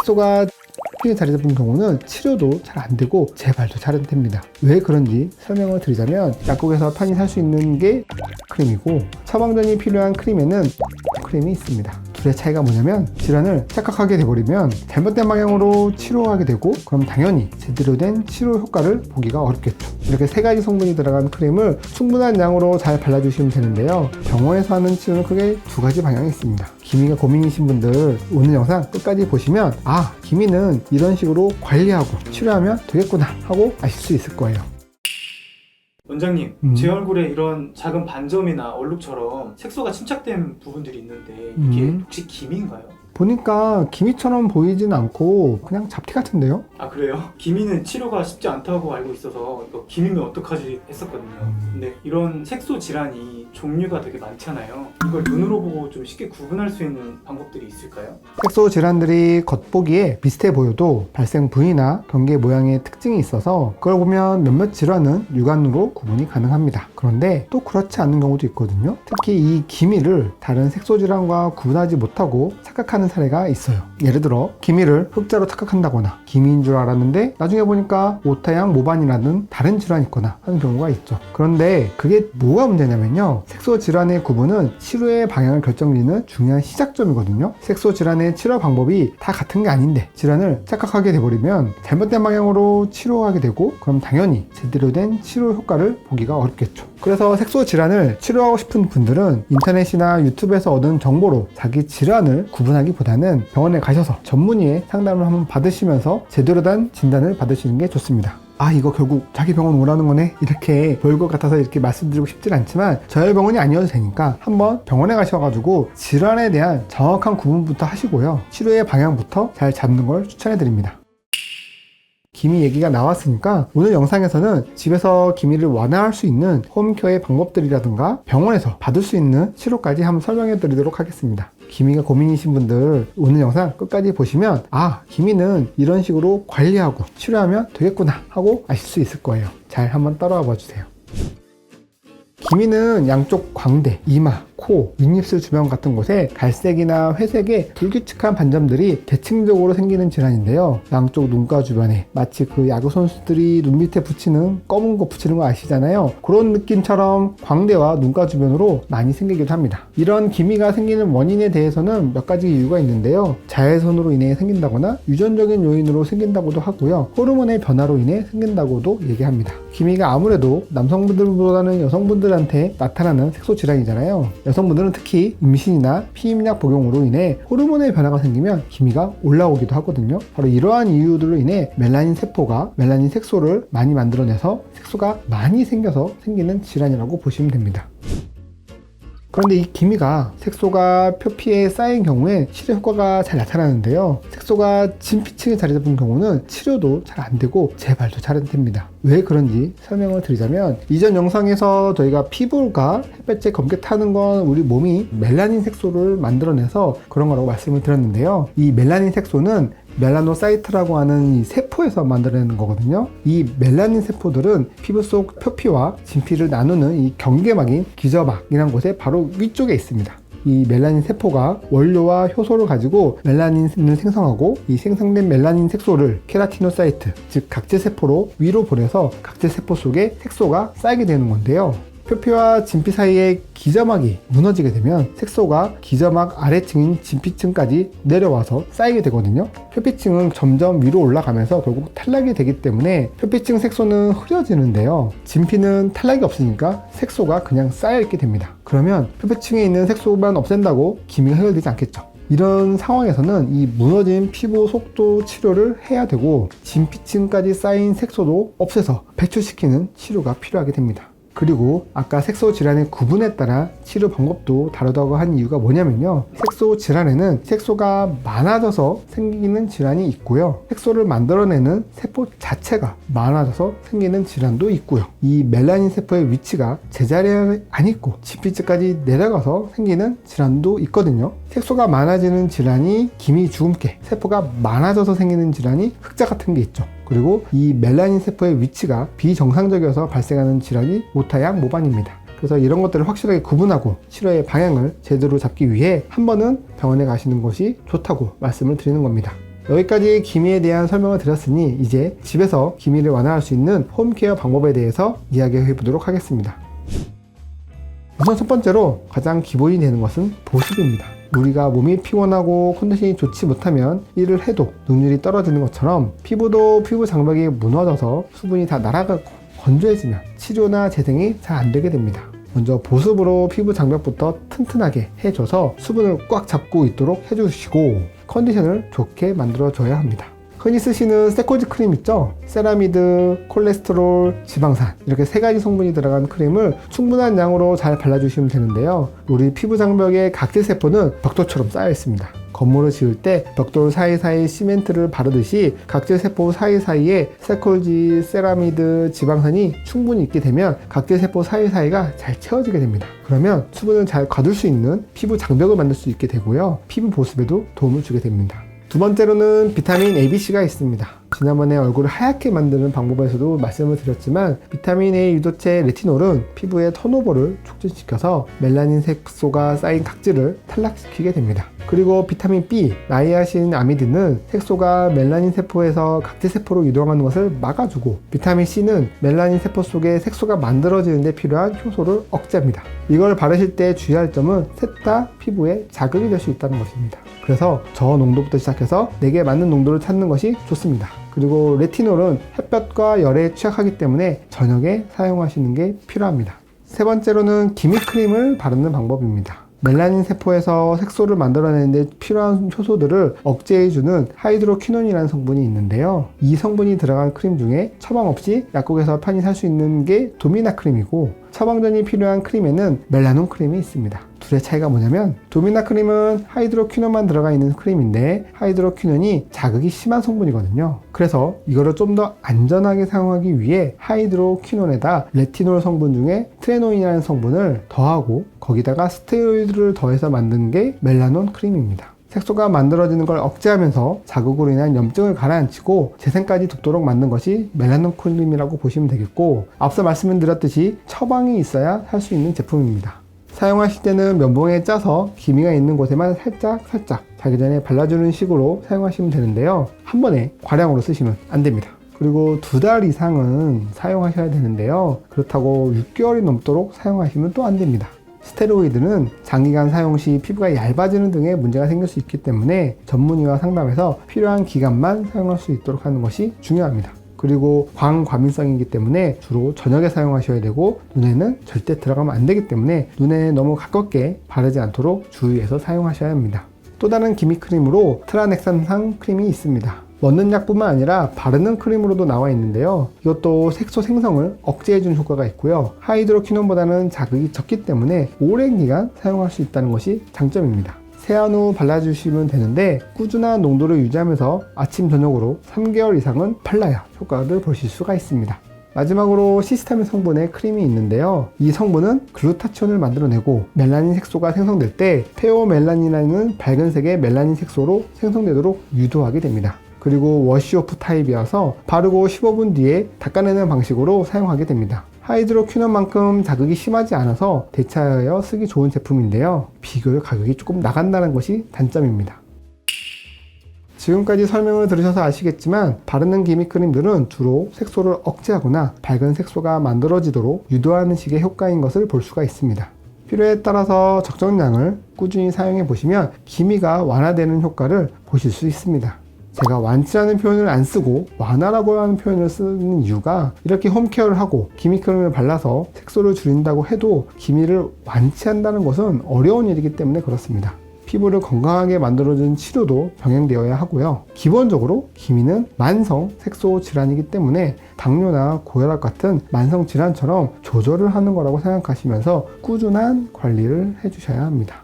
색소가 피부에 자리 잡은 경우는 치료도 잘 안 되고 재발도 잘 안 됩니다. 왜 그런지 설명을 드리자면, 약국에서 편히 살 수 있는 게 크림이고 처방전이 필요한 크림에는 크림이 있습니다. 둘의 차이가 뭐냐면, 질환을 착각하게 돼버리면 잘못된 방향으로 치료하게 되고, 그럼 당연히 제대로 된 치료 효과를 보기가 어렵겠죠. 이렇게 세 가지 성분이 들어간 크림을 충분한 양으로 잘 발라주시면 되는데요, 병원에서 하는 치료는 크게 두 가지 방향이 있습니다. 기미가 고민이신 분들 오늘 영상 끝까지 보시면, 아, 기미는 이런 식으로 관리하고 치료하면 되겠구나 하고 아실 수 있을 거예요. 원장님, 제 얼굴에 이런 작은 반점이나 얼룩처럼 색소가 침착된 부분들이 있는데 이게 혹시 기미인가요? 보니까 기미처럼 보이진 않고 그냥 잡티 같은데요? 아, 그래요? 기미는 치료가 쉽지 않다고 알고 있어서 이거 기미면 어떡하지 했었거든요. 근데 이런 색소 질환이 종류가 되게 많잖아요. 이걸 눈으로 보고 좀 쉽게 구분할 수 있는 방법들이 있을까요? 색소 질환들이 겉보기에 비슷해 보여도 발생 부위나 경계 모양의 특징이 있어서 그걸 보면 몇몇 질환은 육안으로 구분이 가능합니다. 그런데 또 그렇지 않은 경우도 있거든요. 특히 이 기미를 다른 색소 질환과 구분하지 못하고 착각하는 사례가 있어요. 예를 들어 기미를 흑자로 착각한다거나, 기미인 줄 알았는데 나중에 보니까 오타양 모반이라는 다른 질환이 있거나 하는 경우가 있죠. 그런데 그게 뭐가 문제냐면요, 색소 질환의 구분은 치료의 방향을 결정짓는 중요한 시작점이거든요. 색소 질환의 치료 방법이 다 같은 게 아닌데 질환을 착각하게 돼버리면 잘못된 방향으로 치료하게 되고, 그럼 당연히 제대로 된 치료 효과를 보기가 어렵겠죠. 그래서 색소 질환을 치료하고 싶은 분들은 인터넷이나 유튜브에서 얻은 정보로 자기 질환을 구분하기보다는 병원에 가셔서 전문의의 상담을 한번 받으시면서 제대로 된 진단을 받으시는 게 좋습니다. 아, 이거 결국 자기 병원 오라는 거네? 이렇게 볼 것 같아서 이렇게 말씀드리고 싶진 않지만, 저희 병원이 아니어도 되니까 한번 병원에 가셔가지고 질환에 대한 정확한 구분부터 하시고요, 치료의 방향부터 잘 잡는 걸 추천해 드립니다. 기미 얘기가 나왔으니까 오늘 영상에서는 집에서 기미를 완화할 수 있는 홈케어의 방법들이라든가 병원에서 받을 수 있는 치료까지 한번 설명해 드리도록 하겠습니다. 기미가 고민이신 분들 오늘 영상 끝까지 보시면, 아, 기미는 이런 식으로 관리하고 치료하면 되겠구나 하고 아실 수 있을 거예요. 잘 한번 따라와 봐주세요. 기미는 양쪽 광대, 이마, 코, 윗입술 주변 같은 곳에 갈색이나 회색의 불규칙한 반점들이 대칭적으로 생기는 질환인데요, 양쪽 눈가 주변에 마치 그 야구 선수들이 눈 밑에 붙이는 검은 거 붙이는 거 아시잖아요. 그런 느낌처럼 광대와 눈가 주변으로 많이 생기기도 합니다. 이런 기미가 생기는 원인에 대해서는 몇 가지 이유가 있는데요, 자외선으로 인해 생긴다거나 유전적인 요인으로 생긴다고도 하고요, 호르몬의 변화로 인해 생긴다고도 얘기합니다. 기미가 아무래도 남성분들보다는 여성분들한테 나타나는 색소 질환이잖아요. 여성분들은 특히 임신이나 피임약 복용으로 인해 호르몬의 변화가 생기면 기미가 올라오기도 하거든요. 바로 이러한 이유들로 인해 멜라닌 세포가 멜라닌 색소를 많이 만들어내서 색소가 많이 생겨서 생기는 질환이라고 보시면 됩니다. 그런데 이 기미가 색소가 표피에 쌓인 경우에 치료 효과가 잘 나타나는데요, 색소가 진피층에 자리 잡은 경우는 치료도 잘 안 되고 재발도 잘 안 됩니다. 왜 그런지 설명을 드리자면, 이전 영상에서 저희가 피부가 햇볕에 검게 타는 건 우리 몸이 멜라닌 색소를 만들어내서 그런 거라고 말씀을 드렸는데요, 이 멜라닌 색소는 멜라노사이트라고 하는 이 세포에서 만들어내는 거거든요. 이 멜라닌 세포들은 피부 속 표피와 진피를 나누는 이 경계막인 기저막이라는 곳에 바로 위쪽에 있습니다. 이 멜라닌 세포가 원료와 효소를 가지고 멜라닌을 생성하고, 이 생성된 멜라닌 색소를 케라티노사이트, 즉 각질세포로 위로 보내서 각질세포 속에 색소가 쌓이게 되는 건데요, 표피와 진피 사이의 기저막이 무너지게 되면 색소가 기저막 아래층인 진피층까지 내려와서 쌓이게 되거든요. 표피층은 점점 위로 올라가면서 결국 탈락이 되기 때문에 표피층 색소는 흐려지는데요, 진피는 탈락이 없으니까 색소가 그냥 쌓여있게 됩니다. 그러면 표피층에 있는 색소만 없앤다고 기미가 해결되지 않겠죠. 이런 상황에서는 이 무너진 피부 속도 치료를 해야 되고, 진피층까지 쌓인 색소도 없애서 배출시키는 치료가 필요하게 됩니다. 그리고 아까 색소 질환의 구분에 따라 치료 방법도 다르다고 한 이유가 뭐냐면요, 색소 질환에는 색소가 많아져서 생기는 질환이 있고요, 색소를 만들어내는 세포 자체가 많아져서 생기는 질환도 있고요, 이 멜라닌 세포의 위치가 제자리에 안 있고 진피층까지 내려가서 생기는 질환도 있거든요. 색소가 많아지는 질환이 기미 주근깨, 세포가 많아져서 생기는 질환이 흑자 같은 게 있죠. 그리고 이 멜라닌 세포의 위치가 비정상적이어서 발생하는 질환이 오타양 모반입니다. 그래서 이런 것들을 확실하게 구분하고 치료의 방향을 제대로 잡기 위해 한 번은 병원에 가시는 것이 좋다고 말씀을 드리는 겁니다. 여기까지 기미에 대한 설명을 드렸으니 이제 집에서 기미를 완화할 수 있는 홈케어 방법에 대해서 이야기해 보도록 하겠습니다. 우선 첫 번째로 가장 기본이 되는 것은 보습입니다. 우리가 몸이 피곤하고 컨디션이 좋지 못하면 일을 해도 능률이 떨어지는 것처럼 피부도 피부 장벽이 무너져서 수분이 다 날아가고 건조해지면 치료나 재생이 잘 안 되게 됩니다. 먼저 보습으로 피부 장벽부터 튼튼하게 해줘서 수분을 꽉 잡고 있도록 해주시고 컨디션을 좋게 만들어줘야 합니다. 흔히 쓰시는 세코지 크림 있죠? 세라미드, 콜레스테롤, 지방산 이렇게 3가지 성분이 들어간 크림을 충분한 양으로 잘 발라주시면 되는데요. 우리 피부 장벽의 각질세포는 벽돌처럼 쌓여 있습니다. 건물을 지을 때 벽돌 사이사이 시멘트를 바르듯이 각질세포 사이사이에 세콜지, 세라미드, 지방산이 충분히 있게 되면 각질세포 사이사이가 잘 채워지게 됩니다. 그러면 수분을 잘 가둘 수 있는 피부 장벽을 만들 수 있게 되고요. 피부 보습에도 도움을 주게 됩니다. 두 번째로는 비타민 ABC가 있습니다. 지난번에 얼굴을 하얗게 만드는 방법에서도 말씀을 드렸지만 비타민 A 유도체 레티놀은 피부의 턴오버를 촉진시켜서 멜라닌 색소가 쌓인 각질을 탈락시키게 됩니다. 그리고 비타민 B, 나이아신 아미드는 색소가 멜라닌 세포에서 각질 세포로 이동하는 것을 막아주고 비타민 C는 멜라닌 세포 속에 색소가 만들어지는 데 필요한 효소를 억제합니다. 이걸 바르실 때 주의할 점은 셋 다 피부에 자극이 될 수 있다는 것입니다. 그래서 저농도부터 시작해서 내게 맞는 농도를 찾는 것이 좋습니다. 그리고 레티놀은 햇볕과 열에 취약하기 때문에 저녁에 사용하시는 게 필요합니다. 세 번째로는 기미 크림을 바르는 방법입니다. 멜라닌 세포에서 색소를 만들어내는데 필요한 효소들을 억제해주는 하이드로퀴논이라는 성분이 있는데요. 이 성분이 들어간 크림 중에 처방 없이 약국에서 편히 살 수 있는 게 도미나 크림이고 처방전이 필요한 크림에는 멜라논 크림이 있습니다. 둘의 차이가 뭐냐면 도미나 크림은 하이드로퀴논만 들어가 있는 크림인데 하이드로퀴논이 자극이 심한 성분이거든요. 그래서 이거를 좀 더 안전하게 사용하기 위해 하이드로퀴논에다 레티놀 성분 중에 트레노인이라는 성분을 더하고 거기다가 스테로이드를 더해서 만든 게 멜라논 크림입니다. 색소가 만들어지는 걸 억제하면서 자극으로 인한 염증을 가라앉히고 재생까지 돕도록 만든 것이 멜라논 크림이라고 보시면 되겠고 앞서 말씀드렸듯이 처방이 있어야 살 수 있는 제품입니다. 사용하실 때는 면봉에 짜서 기미가 있는 곳에만 살짝 자기 전에 발라주는 식으로 사용하시면 되는데요. 한 번에 과량으로 쓰시면 안 됩니다. 그리고 2달 이상은 사용하셔야 되는데요. 그렇다고 6개월이 넘도록 사용하시면 또 안 됩니다. 스테로이드는 장기간 사용 시 피부가 얇아지는 등의 문제가 생길 수 있기 때문에 전문의와 상담해서 필요한 기간만 사용할 수 있도록 하는 것이 중요합니다. 그리고 광과민성이기 때문에 주로 저녁에 사용하셔야 되고 눈에는 절대 들어가면 안 되기 때문에 눈에 너무 가깝게 바르지 않도록 주의해서 사용하셔야 합니다. 또 다른 기미 크림으로 트라넥산산 크림이 있습니다. 먹는 약뿐만 아니라 바르는 크림으로도 나와 있는데요. 이것도 색소 생성을 억제해주는 효과가 있고요. 하이드로퀴논보다는 자극이 적기 때문에 오랜 기간 사용할 수 있다는 것이 장점입니다. 세안 후 발라주시면 되는데 꾸준한 농도를 유지하면서 아침 저녁으로 3개월 이상은 발라야 효과를 보실 수가 있습니다. 마지막으로 시스타민 성분의 크림이 있는데요. 이 성분은 글루타치온을 만들어내고 멜라닌 색소가 생성될 때 페오멜라닌이라는 밝은 색의 멜라닌 색소로 생성되도록 유도하게 됩니다. 그리고 워시오프 타입이어서 바르고 15분 뒤에 닦아내는 방식으로 사용하게 됩니다. 하이드로퀴논만큼 자극이 심하지 않아서 대체하여 쓰기 좋은 제품인데요. 비교적 가격이 조금 나간다는 것이 단점입니다. 지금까지 설명을 들으셔서 아시겠지만 바르는 기미 크림들은 주로 색소를 억제하거나 밝은 색소가 만들어지도록 유도하는 식의 효과인 것을 볼 수가 있습니다. 필요에 따라서 적정량을 꾸준히 사용해 보시면 기미가 완화되는 효과를 보실 수 있습니다. 제가 완치라는 표현을 안 쓰고 완화라고 하는 표현을 쓰는 이유가 이렇게 홈케어를 하고 기미 크림을 발라서 색소를 줄인다고 해도 기미를 완치한다는 것은 어려운 일이기 때문에 그렇습니다. 피부를 건강하게 만들어주는 치료도 병행되어야 하고요. 기본적으로 기미는 만성 색소 질환이기 때문에 당뇨나 고혈압 같은 만성 질환처럼 조절을 하는 거라고 생각하시면서 꾸준한 관리를 해주셔야 합니다.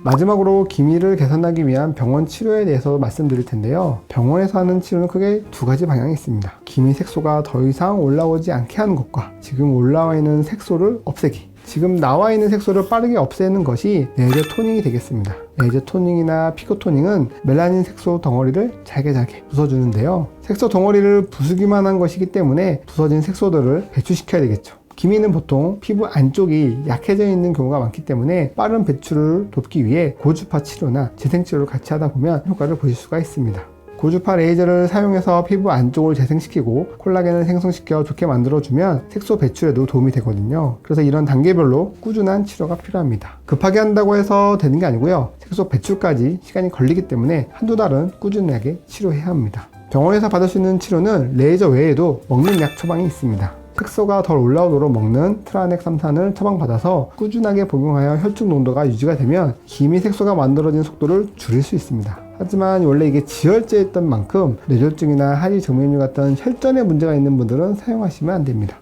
마지막으로 기미를 개선하기 위한 병원 치료에 대해서 말씀드릴 텐데요. 병원에서 하는 치료는 크게 2가지 방향이 있습니다. 기미 색소가 더 이상 올라오지 않게 하는 것과 지금 올라와 있는 색소를 없애기. 지금 나와 있는 색소를 빠르게 없애는 것이 레이저 토닝이 되겠습니다. 레이저 토닝이나 피코 토닝은 멜라닌 색소 덩어리를 잘게 부숴주는데요. 색소 덩어리를 부수기만 한 것이기 때문에 부서진 색소들을 배출시켜야 되겠죠. 기미는 보통 피부 안쪽이 약해져 있는 경우가 많기 때문에 빠른 배출을 돕기 위해 고주파 치료나 재생치료를 같이 하다 보면 효과를 보실 수가 있습니다. 고주파 레이저를 사용해서 피부 안쪽을 재생시키고 콜라겐을 생성시켜 좋게 만들어주면 색소 배출에도 도움이 되거든요. 그래서 이런 단계별로 꾸준한 치료가 필요합니다. 급하게 한다고 해서 되는 게 아니고요. 색소 배출까지 시간이 걸리기 때문에 한두 달은 꾸준하게 치료해야 합니다. 병원에서 받을 수 있는 치료는 레이저 외에도 먹는 약 처방이 있습니다. 색소가 덜 올라오도록 먹는 트라넥삼산을 처방받아서 꾸준하게 복용하여 혈중 농도가 유지가 되면 기미 색소가 만들어진 속도를 줄일 수 있습니다. 하지만 원래 이게 지혈제였던 만큼 뇌졸중이나 하지 정맥류 같은 혈전에 문제가 있는 분들은 사용하시면 안 됩니다.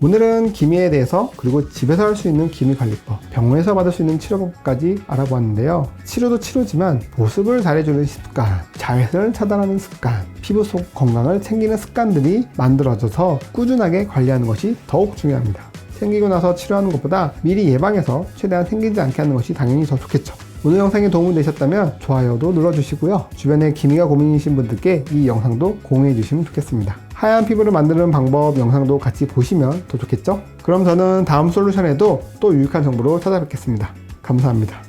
오늘은 기미에 대해서 그리고 집에서 할 수 있는 기미 관리법, 병원에서 받을 수 있는 치료법까지 알아보았는데요. 치료도 치료지만 보습을 잘해주는 습관, 자외선을 차단하는 습관, 피부 속 건강을 챙기는 습관들이 만들어져서 꾸준하게 관리하는 것이 더욱 중요합니다. 생기고 나서 치료하는 것보다 미리 예방해서 최대한 생기지 않게 하는 것이 당연히 더 좋겠죠. 오늘 영상이 도움이 되셨다면 좋아요도 눌러주시고요. 주변에 기미가 고민이신 분들께 이 영상도 공유해 주시면 좋겠습니다. 하얀 피부를 만드는 방법 영상도 같이 보시면 더 좋겠죠? 그럼 저는 다음 솔루션에도 또 유익한 정보로 찾아뵙겠습니다. 감사합니다.